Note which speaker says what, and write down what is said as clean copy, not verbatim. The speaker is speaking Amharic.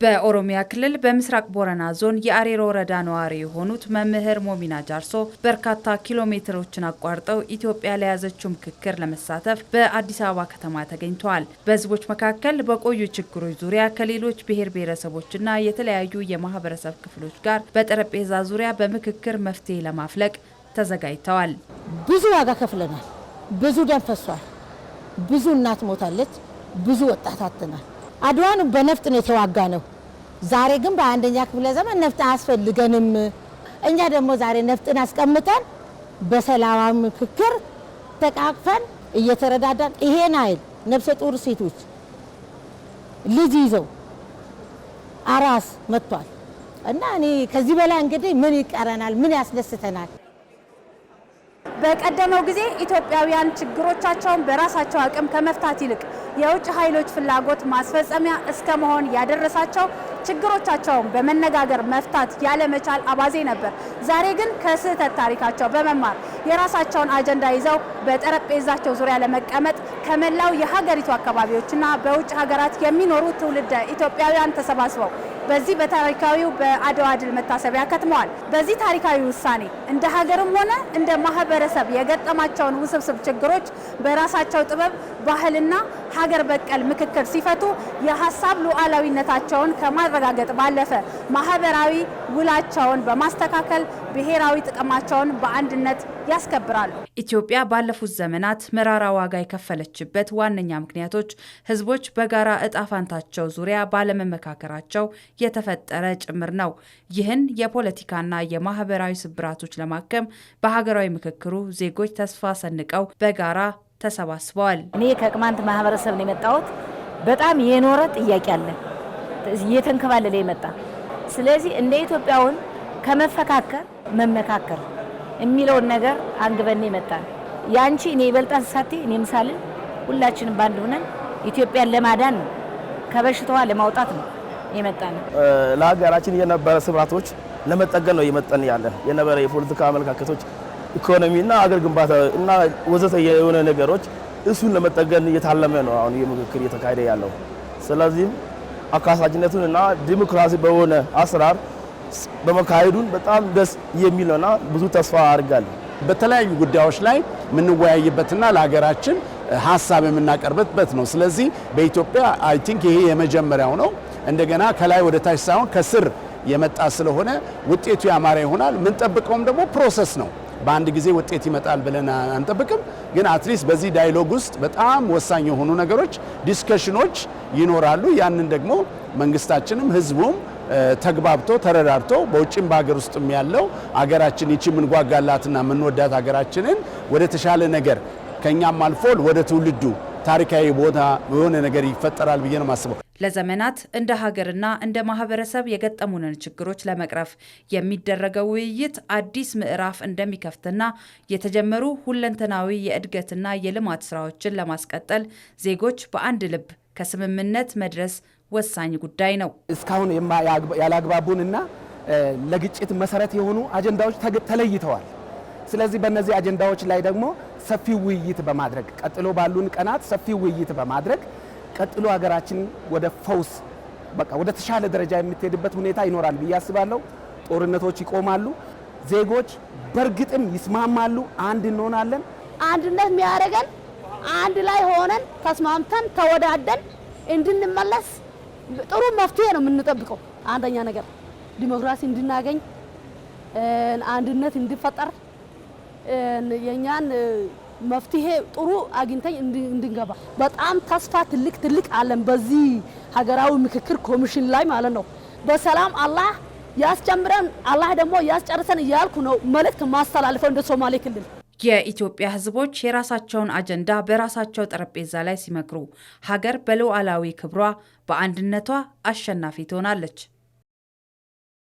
Speaker 1: በኦሮሚያ ክልል በምስራቅ ቦረና ዞን የአሬሮ ወረዳ ነዋሪ የሆኑት መምህር ሞሚና ጃርሶ በርካታ ኪሎ ሜትሮችን አቋርጠው ኢትዮጵያ ለያዘችው ምክክር ለመሳተፍ በአዲስ አበባ ከተማ ተገኝተዋል። በህዝቦች መካከል በቆዩ ችግሮች ዙሪያ ከሌሎች ብሔር ብሔረሰቦችና የተለያዩ የማህበረሰብ ክፍሎች ጋር በጠረጴዛ ዙሪያ በምክክር መፍትሄ ለማፍለቅ ተዘጋጅተዋል።
Speaker 2: ብዙ ዋጋ ከፍለናል። ብዙ ደም ፈሷል። ብዙ እናት ሞታለች። ብዙ ወጣት አጥተናል። አድዋን በነፍጥ ነው የተዋጋ ነው። ዛሬ ግን በአንደኛ ክፍለ ዘመን ነፍጥ አያስፈልገንም። እኛ ደግሞ ዛሬ ነፍጥን አስቀምጠን በሰላማዊ ምክክር ተቃቅፈን እየተረዳዳን ይሄን አይል ነፍሰ ጡር ሴቶች ልጅ ይዘው አራስ መጥቷል እና እኔ ከዚህ በላይ እንግዲህ ምን ይቀረናል? ምን ያስደስተናል?
Speaker 3: በቀደመው ጊዜ ኢትዮጵያውያን ችግሮቻቸውን በራሳቸው አቅም ከመፍታት ይልቅ የውጭ ኃይሎች ፍላጎት ማስፈጸሚያ እስከ መሆን ያደረሳቸው ችግሮቻቸውን በመነጋገር መፍታት ያለመቻል አባዜ ነበር። ዛሬ ግን ከስህተት ታሪካቸው በመማር የራሳቸውን አጀንዳ ይዘው በጠረጴዛቸው ዙሪያ ለመቀመጥ ከመላው የሀገሪቱ አካባቢዎችና በውጭ ሀገራት የሚኖሩ ትውልደ ኢትዮጵያውያን ተሰባስበው በዚህ በታሪካዊው በአድዋ ድል መታሰቢያ ከትመዋል። በዚህ ታሪካዊ ውሳኔ እንደ ሀገርም ሆነ እንደ ማህበረሰብ የገጠማቸውን ውስብስብ ችግሮች በራሳቸው ጥበብ፣ ባህልና ሀገር በቀል ምክክር ሲፈቱ የሀሳብ ሉዓላዊነታቸውን ከማረጋገጥ ባለፈ ማህበራዊ ውላቸውን በማስተካከል ብሔራዊ ጥቅማቸውን በአንድነት ያስከብራሉ።
Speaker 1: ኢትዮጵያ ባለፉት ዘመናት መራራ ዋጋ የከፈለችበት ዋነኛ ምክንያቶች ህዝቦች በጋራ እጣ ፋንታቸው ዙሪያ ባለመመካከራቸው የተፈጠረ ጭምር ነው። ይህን የፖለቲካና የማህበራዊ ስብራቶች ለማከም በሀገራዊ ምክክሩ ዜጎች ተስፋ ሰንቀው በጋራ ተሰባስበዋል።
Speaker 4: እኔ ከቅማንት ማህበረሰብ ነው የመጣሁት። በጣም የኖረ ጥያቄ አለ፣ እየተንከባለለ የመጣ ስለዚህ እንደ ኢትዮጵያውን ከመፈካከር መመካከር የሚለውን ነገር አንግበን የመጣን ያንቺ እኔ ይበልጣል ሳቴ እኔ ምሳሌ ሁላችንም ባንድ ሆነን ኢትዮጵያን ለማዳን ከበሽታዋ ለማውጣት ነው የመጣን።
Speaker 5: ለሀገራችን የነበረ ስብራቶች ለመጠገን ነው የመጣን ያለን የነበረ የፖለቲካ አመለካከቶች ኢኮኖሚና አገር ግንባታ እና ወዘተ የሆነ ነገሮች እሱን ለመጠገን እየታለመ ነው አሁን የምክክር እየተካሄደ ያለው። ስለዚህ አካታችነቱንና ዲሞክራሲ በሆነ አሰራር በመካሄዱን በጣም ደስ የሚልና ብዙ ተስፋ አድርጋለሁ።
Speaker 6: በተለያዩ ጉዳዮች ላይ የምንወያይበትና ለሀገራችን ሀሳብ የምናቀርብበት ነው። ስለዚህ በኢትዮጵያ አይ ቲንክ ይሄ የመጀመሪያው ነው። እንደገና ከላይ ወደ ታች ሳይሆን ከስር የመጣ ስለሆነ ውጤቱ ያማረ ይሆናል። የምንጠብቀውም ደግሞ ፕሮሰስ ነው። በአንድ ጊዜ ውጤት ይመጣል ብለን አንጠብቅም። ግን አትሊስት በዚህ ዳያሎግ ውስጥ በጣም ወሳኝ የሆኑ ነገሮች ዲስከሽኖች ይኖራሉ። ያንን ደግሞ መንግስታችንም ህዝቡም ተግባብቶ ተረዳድቶ በውጭም በሀገር ውስጥም ያለው ሀገራችን ይቺ ምንጓጋላትና ምንወዳት ሀገራችንን ወደ ተሻለ ነገር ከኛም አልፎ ወደ ትውልዱ ታሪካዊ ቦታ የሆነ ነገር ይፈጠራል ብዬ ነው የማስበው።
Speaker 1: ለዘመናት እንደ ሀገርና እንደ ማህበረሰብ የገጠሙንን ችግሮች ለመቅረፍ የሚደረገው ውይይት አዲስ ምዕራፍ እንደሚከፍትና የተጀመሩ ሁለንተናዊ የእድገትና የልማት ስራዎችን ለማስቀጠል ዜጎች በአንድ ልብ ከስምምነት መድረስ ወሳኝ ጉዳይ ነው።
Speaker 7: እስካሁን ያላግባቡንና ለግጭት መሰረት የሆኑ አጀንዳዎች ተለይተዋል። ስለዚህ በእነዚህ አጀንዳዎች ላይ ደግሞ ሰፊ ውይይት በማድረግ ቀጥሎ ባሉን ቀናት ሰፊ ውይይት በማድረግ ቀጥሎ ሀገራችን ወደ ፈውስ በቃ ወደ ተሻለ ደረጃ የምትሄድበት ሁኔታ ይኖራል ብዬ አስባለሁ። ጦርነቶች ይቆማሉ፣ ዜጎች በእርግጥም ይስማማሉ፣ አንድ እንሆናለን።
Speaker 2: አንድነት የሚያደርገን አንድ ላይ ሆነን ተስማምተን ተወዳደን እንድንመለስ ጥሩ መፍትሄ ነው የምንጠብቀው። አንደኛ ነገር ዲሞክራሲ እንድናገኝ አንድነት እንዲፈጠር የኛን መፍትሄ ጥሩ አግኝተን እንድንገባ በጣም ተስፋ ትልቅ አለን በዚህ ሀገራዊ ምክክር ኮሚሽን ላይ ማለት ነው። በሰላም አላህ ያስጀምረን አላህ ደግሞ ያስጨርሰን እያልኩ ነው መልእክት ማስተላልፈው እንደ ሶማሌ ክልል።
Speaker 1: የኢትዮጵያ ህዝቦች የራሳቸውን አጀንዳ በራሳቸው ጠረጴዛ ላይ ሲመክሩ ሀገር በሉዓላዊ ክብሯ በአንድነቷ አሸናፊ ትሆናለች።